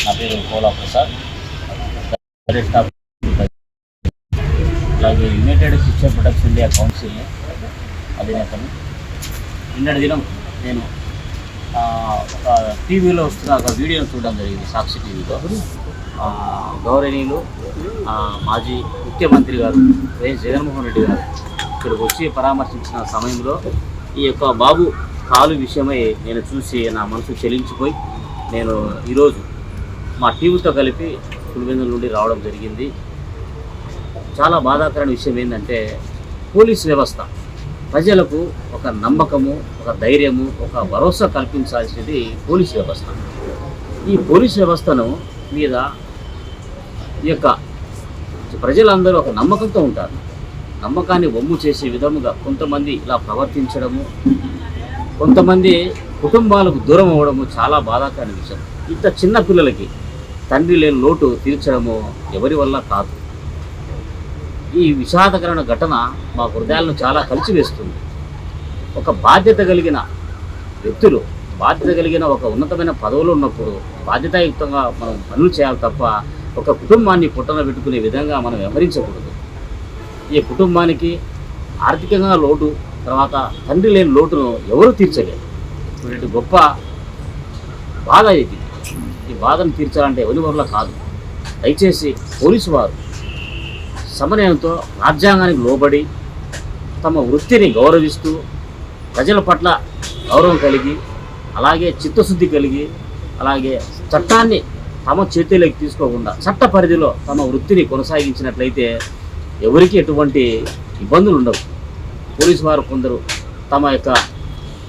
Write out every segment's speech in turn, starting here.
నా పేరు Kola Prasad, director of అలాగే united Christian protection India council అధినేతను. నిన్నటి దినం నేను ఒక టీవీలో వస్తున్న ఒక వీడియోను చూడడం జరిగింది, సాక్షి టీవీలో. గౌరవనీయులు మాజీ ముఖ్యమంత్రి గారు వైఎస్ జగన్మోహన్ రెడ్డి గారు ఇక్కడికి వచ్చి పరామర్శించిన సమయంలో ఈ యొక్క బాబు కాలు విషయమై నేను చూసి నా మనసు చెలించిపోయి నేను ఈరోజు మా టీవీతో కలిపి పులివెందుల నుండి రావడం జరిగింది. చాలా బాధాకరమైన విషయం ఏంటంటే, పోలీస్ వ్యవస్థ ప్రజలకు ఒక నమ్మకము, ఒక ధైర్యము, ఒక భరోసా కల్పించాల్సినది పోలీస్ వ్యవస్థ. ఈ పోలీస్ వ్యవస్థను మీద ఈ యొక్క ప్రజలందరూ ఒక నమ్మకంతో ఉంటారు. నమ్మకాన్ని వమ్ము చేసే విధముగా కొంతమంది ఇలా ప్రవర్తించడము, కొంతమంది కుటుంబాలకు దూరం అవ్వడము చాలా బాధాకరమైన విషయం. ఇంత చిన్న పిల్లలకి తండ్రి లేని లోటు తీర్చడము ఎవరి వల్ల కాదు. ఈ విషాదకరమైన ఘటన మా హృదయాలను చాలా కలిసివేస్తుంది. ఒక బాధ్యత కలిగిన వ్యక్తులు, బాధ్యత కలిగిన ఒక ఉన్నతమైన పదవులు ఉన్నప్పుడు బాధ్యతాయుక్తంగా మనం పనులు చేయాలి తప్ప ఒక కుటుంబాన్ని పుట్టన పెట్టుకునే విధంగా మనం వ్యవహరించకూడదు. ఈ కుటుంబానికి ఆర్థికంగా లోటు, తర్వాత తండ్రి లేని లోటును ఎవరు తీర్చలేరు. ఇటువంటి గొప్ప బాధ ఇది. ఈ బాధను తీర్చాలంటే ఎవరి వల్ల కాదు. దయచేసి పోలీసు వారు సమన్వయంతో రాజ్యాంగానికి లోబడి తమ వృత్తిని గౌరవిస్తూ ప్రజల పట్ల గౌరవం కలిగి, అలాగే చిత్తశుద్ధి కలిగి, అలాగే చట్టాన్ని తమ చేతిలోకి తీసుకోకుండా చట్ట పరిధిలో తమ వృత్తిని కొనసాగించినట్లయితే ఎవరికి ఎటువంటి ఇబ్బందులు ఉండవు. పోలీసు వారు కొందరు తమ యొక్క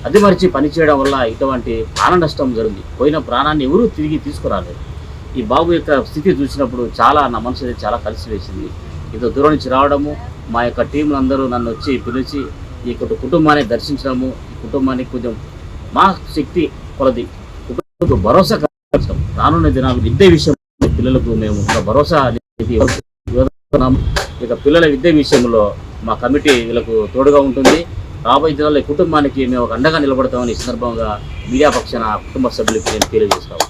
అధిమరిచి పనిచేయడం వల్ల ఇటువంటి ప్రాణ నష్టం జరిగింది. పోయిన ప్రాణాన్ని ఎవరూ తిరిగి తీసుకురాలేదు. ఈ బాబు యొక్క స్థితి చూసినప్పుడు నా మనసు చాలా కలిసివేసింది. ఇంత దూరం నుంచి రావడము, మా యొక్క టీంలు అందరూ నన్ను వచ్చి పిలిచి ఈ కుటుంబాన్ని దర్శించడము, ఈ కుటుంబానికి కొంచెం మా శక్తి కొలది కుటుంబకు భరోసా కల్పించడం. రానున్న దినాలు విద్య విషయం పిల్లలకు మేము ఒక భరోసా ఇక పిల్లల విద్య విషయంలో మా కమిటీ వీళ్ళకు తోడుగా ఉంటుంది. రాబోయే దినాల్లో ఈ కుటుంబానికి మేము ఒక అండగా నిలబడతామని ఈ సందర్భంగా మీడియా పక్షాన కుటుంబ సభ్యులకి నేను తెలియజేస్తాను.